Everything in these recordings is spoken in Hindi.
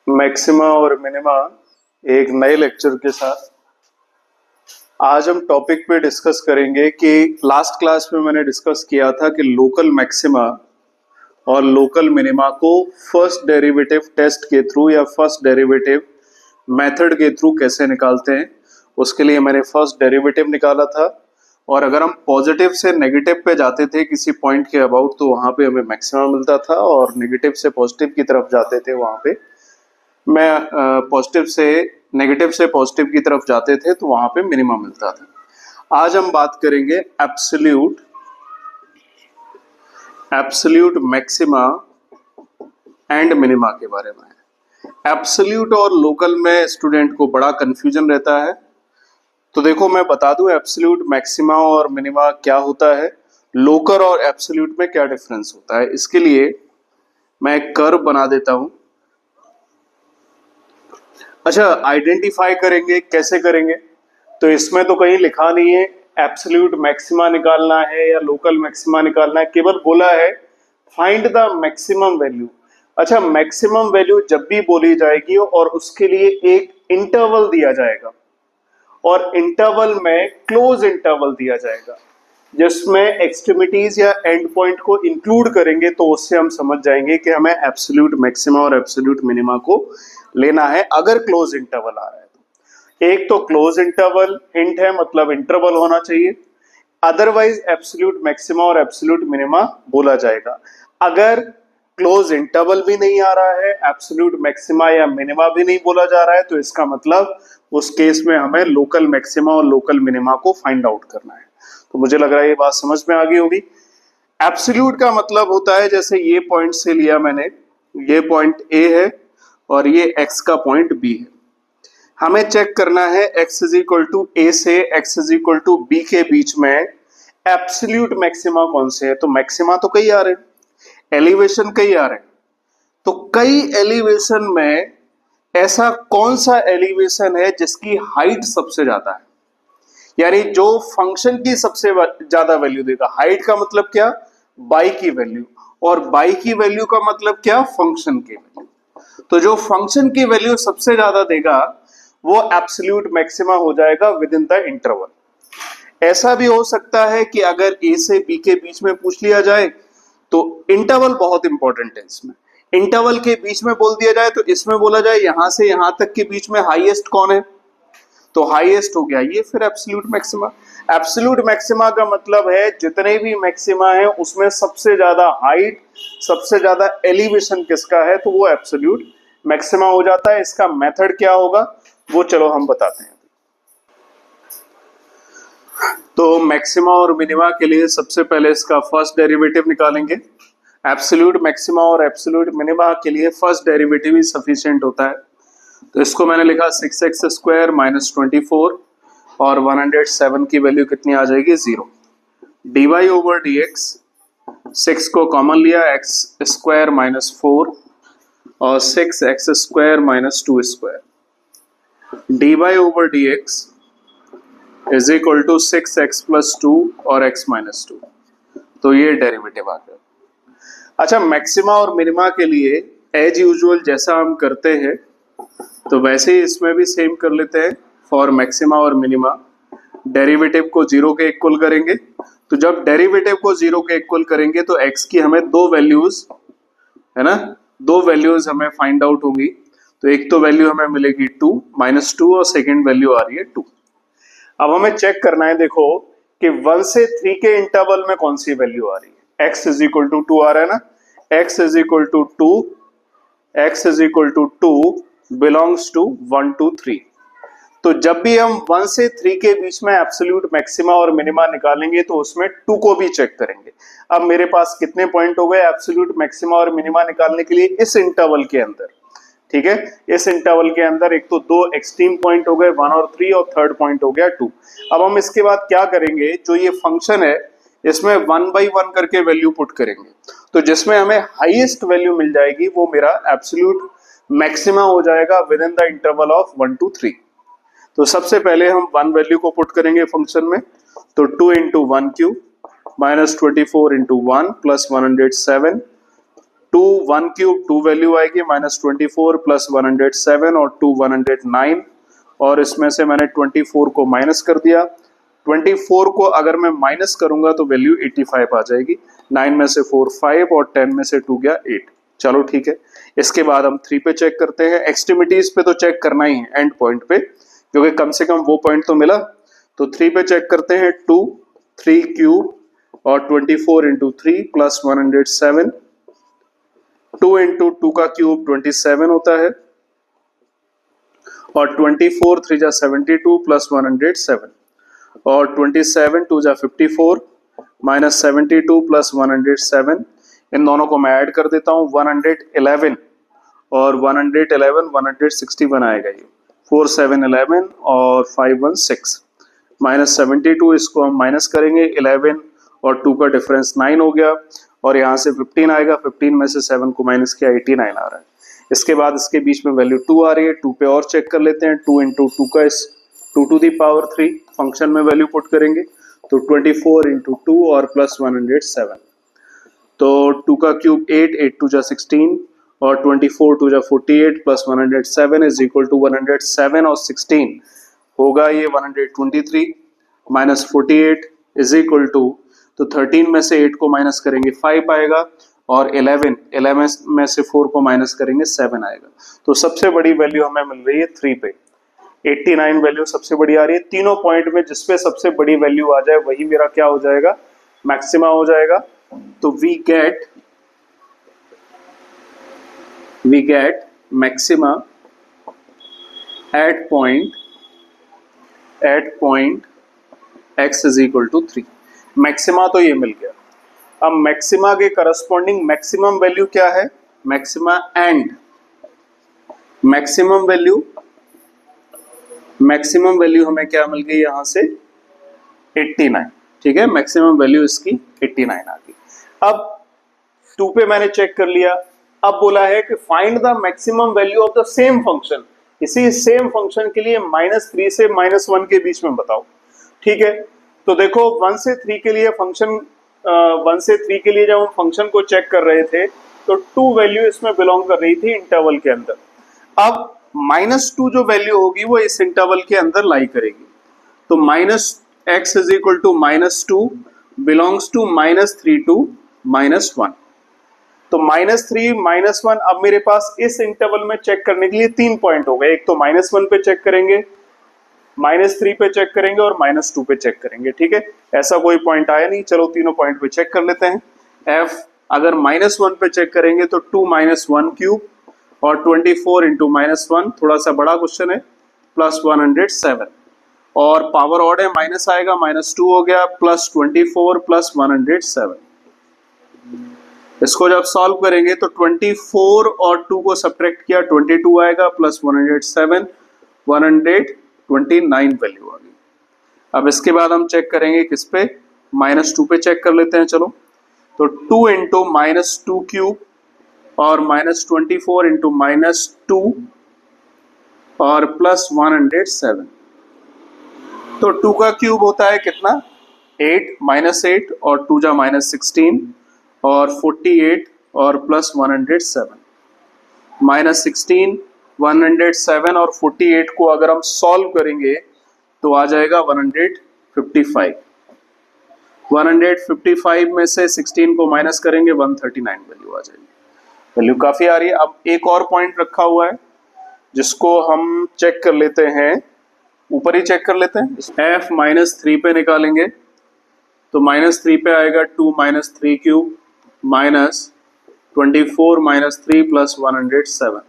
मैक्सिमा और मिनिमा एक नए लेक्चर के साथ आज हम टॉपिक पे डिस्कस करेंगे कि लास्ट क्लास में मैंने डिस्कस किया था कि लोकल मैक्सिमा और लोकल मिनिमा को फर्स्ट डेरिवेटिव टेस्ट के थ्रू या फर्स्ट डेरिवेटिव मेथड के थ्रू कैसे निकालते हैं। उसके लिए मैंने फर्स्ट डेरिवेटिव निकाला था और अगर हम पॉजिटिव से नेगेटिव पे जाते थे किसी पॉइंट के अबाउट तो वहां पे हमें मैक्सिमा मिलता था और नेगेटिव से पॉजिटिव की तरफ जाते थे वहां पे नेगेटिव से पॉजिटिव की तरफ जाते थे तो वहां पे मिनिमा मिलता था। आज हम बात करेंगे एब्सोल्यूट मैक्सिमा एंड मिनिमा के बारे में। एब्सोल्यूट और लोकल में स्टूडेंट को बड़ा कंफ्यूजन रहता है, तो देखो मैं बता दूं एब्सोल्यूट मैक्सिमा और मिनिमा क्या होता है, लोकल और एब्सोल्यूट में क्या डिफरेंस होता है। इसके लिए मैं एक कर्व बना देता हूं। अच्छा, आइडेंटिफाई करेंगे, कैसे करेंगे? तो इसमें तो कहीं लिखा नहीं है एब्सोल्यूट मैक्सिमा निकालना है या लोकल मैक्सिमा निकालना है, केवल बोला है फाइंड द मैक्सिमम वैल्यू। अच्छा, मैक्सिमम वैल्यू जब भी बोली जाएगी और उसके लिए एक इंटरवल दिया जाएगा और इंटरवल में क्लोज इंटरवल दिया जाएगा जिसमें एक्सट्रीमिटीज या एंड पॉइंट को इंक्लूड करेंगे, तो उससे हम समझ जाएंगे कि हमें एब्सोल्यूट मैक्सिमा और एब्सोल्यूट मिनिमा को लेना है अगर क्लोज इंटरवल आ रहा है तो। एक तो क्लोज इंटरवल हिंट है, मतलब इंटरवल होना चाहिए, अदरवाइज एब्सोल्यूट मैक्सिमा और एब्सोल्यूट मिनिमा बोला जाएगा। अगर क्लोज इंटरवल भी नहीं आ रहा है, एब्सोल्यूट मैक्सिमा या मिनिमा भी नहीं बोला जा रहा है, तो इसका मतलब उस केस में हमें लोकल मैक्सिमा और लोकल मिनिमा को फाइंड आउट करना है। तो मुझे लग रहा है ये बात समझ में आ गई होगी। एब्सोल्यूट का मतलब होता है, जैसे ये पॉइंट से लिया मैंने, ये पॉइंट ए है और ये x का पॉइंट b है। हमें चेक करना है x is equal to a से x is equal to b के बीच में एब्सोल्यूट मैक्सिमा कौन से है। तो मैक्सिमा तो कई आ रहे हैं, एलिवेशन कई आ रहे हैं, तो कई एलिवेशन में ऐसा कौन सा एलिवेशन है जिसकी हाइट सबसे ज्यादा है, यानी जो फंक्शन की सबसे ज्यादा वैल्यू देगा। हाइट का मतलब क्या? बाई की वैल्यू, और बाई की वैल्यू का मतलब क्या? फंक्शन की वैल्यू। तो जो फंक्शन की वैल्यू सबसे ज्यादा देगा वो एब्सोल्यूट मैक्सिमा हो जाएगा विद इन द इंटरवल। ऐसा भी हो सकता है कि अगर ए से बी के बीच में पूछ लिया जाए तो इंटरवल बहुत इंपॉर्टेंट है। इसमें इंटरवल के बीच में बोल दिया जाए तो इसमें बोला जाए यहां से यहां तक के बीच में हाईएस्ट कौन है, तो हाईएस्ट हो गया ये फिर एब्सोल्यूट मैक्सिमा। एब्सोल्यूट मैक्सिमा का मतलब है जितने भी मैक्सिमा है उसमें सबसे ज्यादा हाइट, सबसे ज्यादा एलिवेशन किसका है, तो वो एब्सोल्यूट मैक्सिमा हो जाता है। इसका मेथड क्या होगा वो चलो हम बताते हैं। तो मैक्सिमा और मिनिमा के लिए सबसे पहले इसका फर्स्ट डेरिवेटिव निकालेंगे। एब्सोल्यूट मैक्सिमा और एब्सोल्यूट मिनिमा के लिए फर्स्ट डेरिवेटिव ही सफिशिएंट होता है, तो इसको मैंने लिखा 6x स्क्वायर माइनस 24 और 107 की वैल्यू कितनी आ जाएगी? 0। dy ओवर dx, 6 को कॉमन लिया, x स्क्वायर माइनस 4 और 6x square minus 2 square, dy over dx is equal to 6x plus 2 और x माइनस 2। तो ये डेरिवेटिव आ गया। अच्छा, मैक्सिमा और मिनिमा के लिए एज यूजुअल जैसा हम करते हैं तो वैसे ही इसमें भी सेम कर लेते हैं। फॉर मैक्सिमा और मिनिमा डेरिवेटिव को 0 के इक्वल करेंगे, तो जब डेरिवेटिव को 0 के इक्वल करेंगे तो x की हमें दो वैल्यूज है ना, दो वैल्यूज हमें फाइंड आउट होंगी। तो एक तो वैल्यू हमें मिलेगी 2 -2 और सेकेंड वैल्यू आ रही है 2। अब हमें चेक करना है, देखो कि 1 से 3 के इंटरवल में कौन सी वैल्यू आ रही है। x इज इक्वल टू 2 आ रहा है ना, x is equal to 2, x is equal to 2 belongs to 1 to 3। तो जब भी हम 1 से 3 के बीच में एब्सोल्यूट मैक्सिमा और मिनिमा निकालेंगे तो उसमें 2 को भी चेक करेंगे। अब मेरे पास कितने पॉइंट हो गए एब्सोल्यूट मैक्सिमा और मिनिमा निकालने के लिए इस इंटरवल के अंदर? ठीक है, इस इंटरवल के अंदर एक तो दो एक्सट्रीम पॉइंट हो गए 1 और 3 और थर्ड पॉइंट हो गया 2। अब हम इसके बाद क्या करेंगे, जो ये फंक्शन है इसमें 1 by 1 करके वैल्यू पुट करेंगे, तो जिसमें हमें हाईएस्ट वैल्यू मिल जाएगी वो मेरा एब्सोल्यूट मैक्सिमा हो जाएगा with in the interval of 1 to 3। तो सबसे पहले हम 1 वैल्यू को पुट करेंगे फंक्शन में, तो 2 × 1³ minus 24 × 1 plus 107 to 1 cube 2 value आएगी -24 प्लस 107 और 2 109, और इसमें से मैंने 24 को माइनस कर दिया। 24 को अगर मैं माइनस करूंगा तो वैल्यू 85 आ जाएगी। 9 में से 4 5 और 10 में से 2 गया 8। चलो ठीक है, इसके बाद हम 3 पे चेक करते हैं। एक्सट्रीमिटीज पे तो चेक करना ही है, एंड पॉइंट पे, क्योंकि कम से कम वो पॉइंट तो मिला। तो 3 पे चेक करते हैं। 2 3 क्यूब और 24 इंटू 3 प्लस 107। 2 इंटू 2 का क्यूब 27 होता है, और 24 3 जा 72 प्लस 107, और 27 2 जा 54 माइनस 72 प्लस 107। इन दोनों को मैं ऐड कर देता हूं, 111 और 111 161 आएगा ये। 4 7 11 और 5 1 6 माइनस 72, इसको हम माइनस करेंगे। 11 और 2 का डिफरेंस 9 हो गया, और यहाँ से 15 आएगा। 15 में से 7 को माइनस किया 89 आ रहा है। इसके बाद इसके बीच में वैल्यू 2 आ रही है। 2 पे और चेक कर लेते हैं। 2 इंटू 2 का 2 टू दी पावर 3 फंक्शन में वैल्यू पुट करेंगे तो 24 इंटू 2 और प्लस 107। तो 2 का क्यूब 8 8 टू जा 16 और 24 टू जा 48 प्लस 107 इज इक्वल टू 107 और 16 होगा ये 123 माइनस 48 इज इक्वल टू, तो 13 में से 8 को माइनस करेंगे 5 आएगा, और 11 में से 4 को माइनस करेंगे 7 आएगा। तो सबसे बड़ी वैल्यू हमें मिल रही है 3 पे। 89 वैल्यू सबसे बड़ी आ रही है। तीनों पॉइंट में जिसपे सबसे बड़ी वैल्यू आ जाए वही मेरा क्या हो जाएगा, मैक्सिमा हो जाएगा। तो we get maxima at point x is equal to 3। Maxima तो ये मिल गया। अब मैक्सिमा के करस्पॉन्डिंग मैक्सिमम वैल्यू क्या है, मैक्सिमा एंड मैक्सिमम वैल्यू हमें क्या मिल गई यहां से 89। ठीक है, मैक्सिमम वैल्यू इसकी 89 आ गई। अब 2 पे मैंने चेक कर लिया। अब बोला है कि find the maximum value of the same function. इसी सेम फंक्शन के लिए -3 से -1 के बीच में बताओ। ठीक है, तो देखो 1 से 3 के लिए फंक्शन 1 से 3 के लिए जब हम फंक्शन को चेक कर रहे थे तो 2 वैल्यू इसमें बिलोंग कर रही थी इंटरवल के अंदर। अब -2 जो वैल्यू होगी वो इस इंटरवल के अंदर लाई करेगी। तो -x is equal to -2 belongs to -3 to -1। तो -3 -1, अब मेरे पास इस इंटरवल में चेक करने के लिए 3 पॉइंट हो गए। एक तो -1 पे चेक करेंगे, -3 पे चेक करेंगे और -2 पे चेक करेंगे। ठीक है, ऐसा कोई पॉइंट आया नहीं। चलो तीनों पॉइंट पे चेक कर लेते हैं। f अगर -1 पे चेक करेंगे तो 2 - 1 क्यूब और 24 इंटू -1, थोड़ा सा बड़ा क्वेश्चन है, प्लस 107, और पावर ऑड है, माइनस आएगा, -2 हो गया, प्लस 24 प्लस 107। इसको जब सॉल्व करेंगे तो 24 और 2 को सब्ट्रैक्ट किया 22 आएगा, प्लस 107 129 वैल्यू आ गई। अब इसके बाद हम चेक करेंगे किस पे, -2 पे चेक कर लेते हैं। चलो, तो 2 इंटू -2 क्यूब और -24 इंटू -2 और प्लस 107। तो 2 का क्यूब होता है कितना, 8 -8 और 2 जा -16 और 48 और प्लस 107। -16 107 और 48 को अगर हम सॉल्व करेंगे तो आ जाएगा 155। 155 में से 16 को माइनस करेंगे 139 वैल्यू आ जाएगी। वैल्यू काफी आ रही है। अब एक और पॉइंट रखा हुआ है जिसको हम चेक कर लेते हैं, ऊपर ही चेक कर लेते हैं। f -3 पे निकालेंगे तो -3 पे आएगा 2 - 3 क्यूब -24 -3 प्लस 107।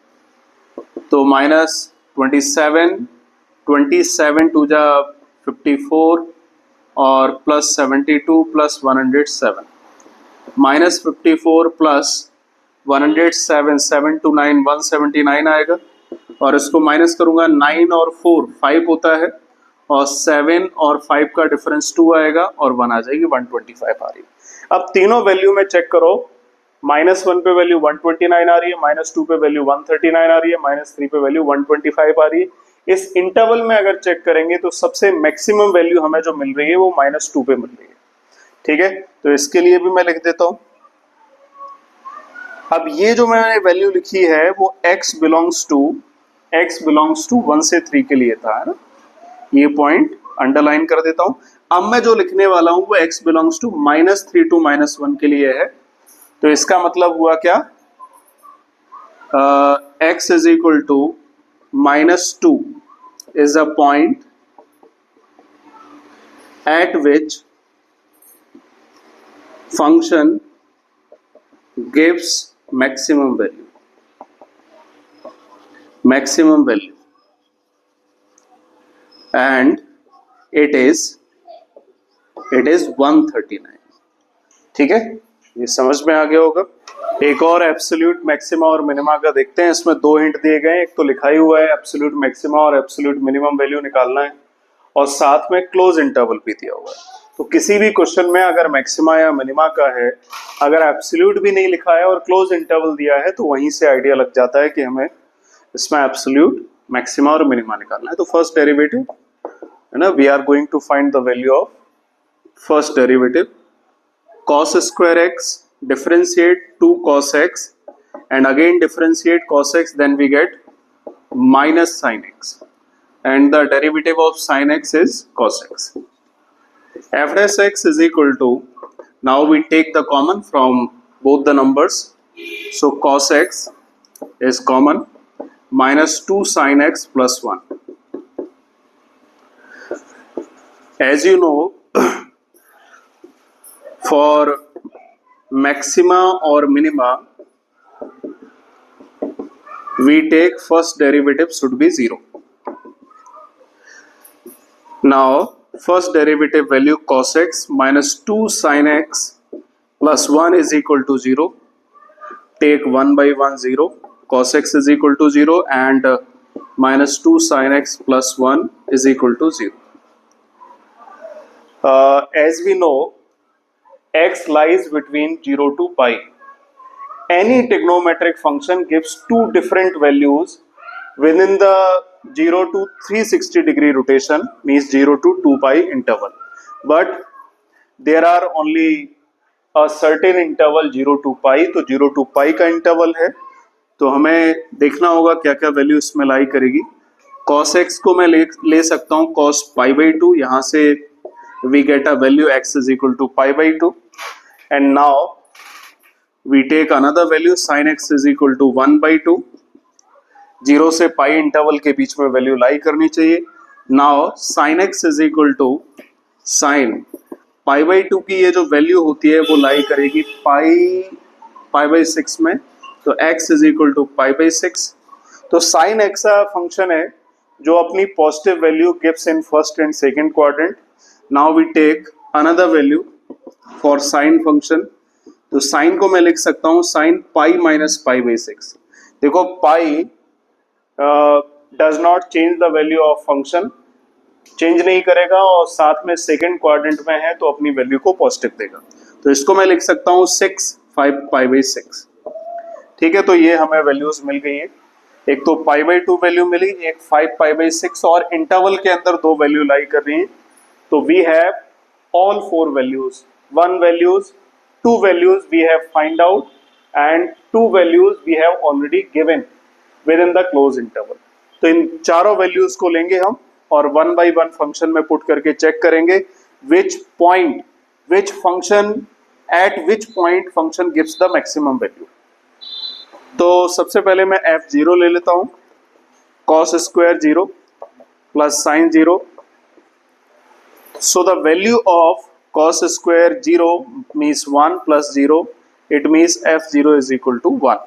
तो -27 टू जा 54 और प्लस 72 प्लस 107, -54 प्लस 107 7 टू 9 179 आएगा, और इसको माइनस करूंगा 9 और 4 5 होता है, और 7 और 5 का डिफरेंस 2 आएगा और 1 आ जाएगी, 125 आ रही है। अब तीनों वैल्यू में चेक करो, -1 पे वैल्यू 129 आ रही है, -2 पे वैल्यू 139 आ रही है, -3 पे वैल्यू 125 आ रही है। इस इंटरवल में अगर चेक करेंगे तो सबसे मैक्सिमम वैल्यू हमें जो मिल रही है वो -2 पे मिल रही है। ठीक है, तो इसके लिए भी मैं लिख देता हूं अब ये जो मैंने वैल्यू लिखी है वो x बिलोंग्स टू 1 से 3 के लिए था, है ना, ये पॉइंट अंडरलाइन कर देता हूं। अब मैं जो लिखने वाला हूं वो x बिलोंग्स टू -3 to -1 के लिए है। तो इसका मतलब हुआ क्या, x is equal to -2 is a point at which function gives maximum value and it is 139। ठीक है, ये समझ में आ गया होगा। एक और एब्सोल्यूट मैक्सिमा और मिनिमा का देखते हैं। इसमें दो हिंट दिए गए हैं, एक तो लिखा ही हुआ है एब्सोल्यूट मैक्सिमा और एब्सोल्यूट मिनिमम वैल्यू निकालना है, और साथ में क्लोज इंटरवल भी दिया हुआ है। तो किसी भी क्वेश्चन में अगर मैक्सिमा या मिनिमा का है, अगर एब्सोल्यूट भी नहीं लिखा है और क्लोज इंटरवल दिया है, तो वहीं से आइडिया लग जाता है कि हमें इसमें एब्सोल्यूट मैक्सिमा और मिनिमा निकालना है। तो फर्स्ट डेरिवेटिव है ना, we are going to find the value of first derivative cos square x, differentiate 2 cos x and again differentiate cos x, then we get minus sin x, and the derivative of sin x is cos x. F dash x is equal to, now we take the common from both the numbers, so cos x is common, minus 2 sin x plus 1. As you know, for maxima or minima, we take first derivative should be 0. Now first derivative value cos x minus 2 sin x plus 1 is equal to 0. Take 1 by 1 0, cos x is equal to 0 and minus 2 sin x plus 1 is equal to 0. As we know, x lies between 0 to pi. Any trigonometric function gives two different values within the 0 to 360 degree rotation, means 0 to 2 pi interval. But there are only a certain interval 0 to pi, तो 0 to pi का interval है, तो हमें देखना होगा क्या क्या वैल्यू इसमें लाई करेगी। cos x को मैं ले सकता हूँ cos pi by 2, यहाँ से we get a value x is equal to pi by 2, and now we take another value sin x is equal to 1 by 2, 0 से pi इंटरवल के बीच में वैल्यू लाई करनी चाहिए। now sin x is equal to sin pi by 2 की ये जो वैल्यू होती है वो लाई करेगी pi by 6 में, तो x is equal to pi by 6। तो sin x का फंक्शन है जो अपनी positive value gives in first and second quadrant. Now we take another value for sin function, तो sin को मैं लिख सकता हूँ sin pi minus pi by 6। देखो pi does not change the value of function, change नहीं करेगा, और साथ में सेकंड क्वाड्रेंट में है तो अपनी वैल्यू को पॉजिटिव देगा। तो इसको मैं लिख सकता हूँ 6 5 pi by 6। ठीक है, तो ये हमें वैल्यूज मिल गई है, एक तो pi by 2 वैल्यू मिली, एक 5 pi by 6, और इंटरवल के अंदर दो वैल्यू लाई कर रही है। तो we have all four values, one values, two values we have find out, and two values we have already given within the closed interval। तो इन चारों values को लेंगे हम और वन बाई वन फंक्शन में पुट करके चेक करेंगे which point, which function, at which point function gives the maximum value। तो सबसे पहले मैं f0 ले लेता हूँ, cos square 0 plus sin 0। So the value of cos square 0 means 1 plus 0, it means f0 is equal to 1.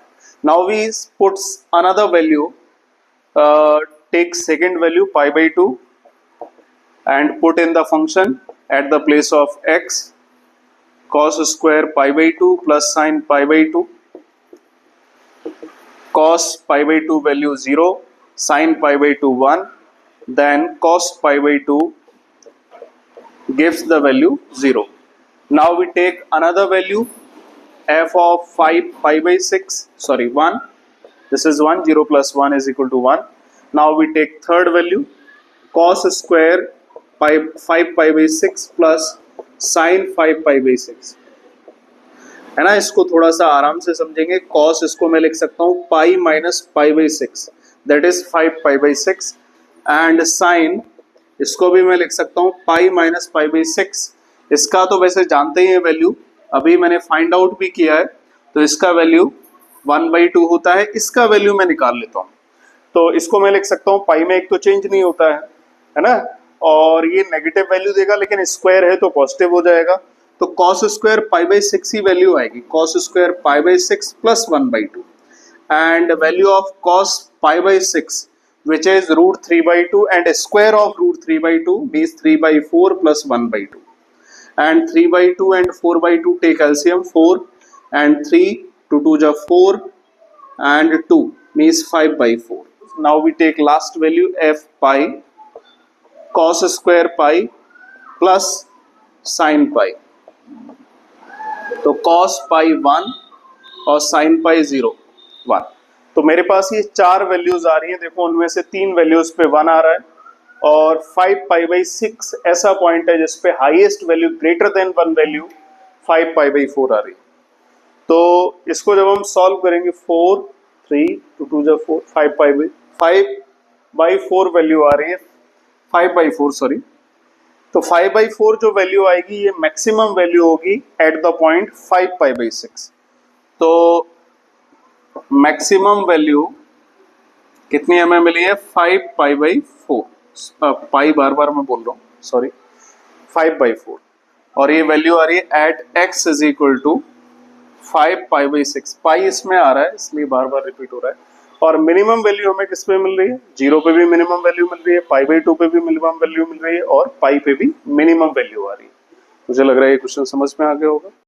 Now we put another value, take second value pi by 2 and put in the function at the place of x, cos square pi by 2 plus sin pi by 2, cos pi by 2 value 0, sin pi by 2 1, then cos pi by 2 gives the value 0. Now we take another value f of 5 pi by 6, sorry 1, this is 1, 0 plus 1 is equal to 1. Now we take third value cos square 5 pi by 6 plus sin 5 pi by 6, है ना। इसको थोड़ा सा आराम से समझेंगे। कॉस इसको मैं लिख सकता हूँ pi minus pi by 6, that is 5 pi by 6। And sine इसको भी मैं लिख सकता हूँ पाई माइनस पाई बाई 6। इसका तो वैसे जानते ही है वैल्यू, अभी मैंने फाइंड आउट भी किया है, तो इसका वैल्यू 1/2 होता है। इसका वैल्यू मैं निकाल लेता हूँ, तो इसको मैं लिख सकता हूँ पाई में एक तो चेंज नहीं होता है ना, और ये नेगेटिव वैल्यू देगा, लेकिन स्क्वायर है तो पॉजिटिव हो जाएगा। तो कॉस स्क्वायर पाई बाई 6 ही वैल्यू आएगी, cos square pi by 6 plus 1/2। And value of cos pi by 6 which is root 3/2 and square of root 3/2 means 3/4 plus 1/2, and 3/2 and 4/2 take LCM 4 and 3 to 2 is 4 and 2 means 5/4. Now we take last value f pi cos square pi plus sin pi. तो cos pi 1 और sin pi 0 1। तो मेरे पास ये 4 वैल्यूज आ रही हैं, देखो उनमें से 3 वैल्यूज पे 1 आ रहा है, और 5 पाई बाई 6 ऐसा पॉइंट है जिसपे highest value greater than 1 value 5 pi by 4 आ रही है। तो इसको जब हम सॉल्व करेंगे 4 3 to 2 is 4 5 बाई 4 वैल्यू आ रही है, 5 बाई 4 सॉरी। तो 5 बाई 4 जो वैल्यू आएगी ये मैक्सिमम वैल्यू होगी at the point 5 pi by 6। तो मैक्सिमम वैल्यू कितनी हमें मिली है 5 पाई बाई 4, पाई बार बार मैं बोल रहा हूँ सॉरी, 5/4, और ये वैल्यू आ रही है at x is equal to 5 pi by 6। Pi इसमें आ रहा है इसलिए बार बार रिपीट हो रहा है। और मिनिमम वैल्यू हमें किस पे मिल रही है, 0 पे भी मिनिमम वैल्यू मिल रही है, पाई बाई 2 पे भी मिनिमम वैल्यू मिल रही है, और पाई पे भी मिनिमम वैल्यू आ रही है। मुझे लग रहा है ये क्वेश्चन समझ में आ गया होगा।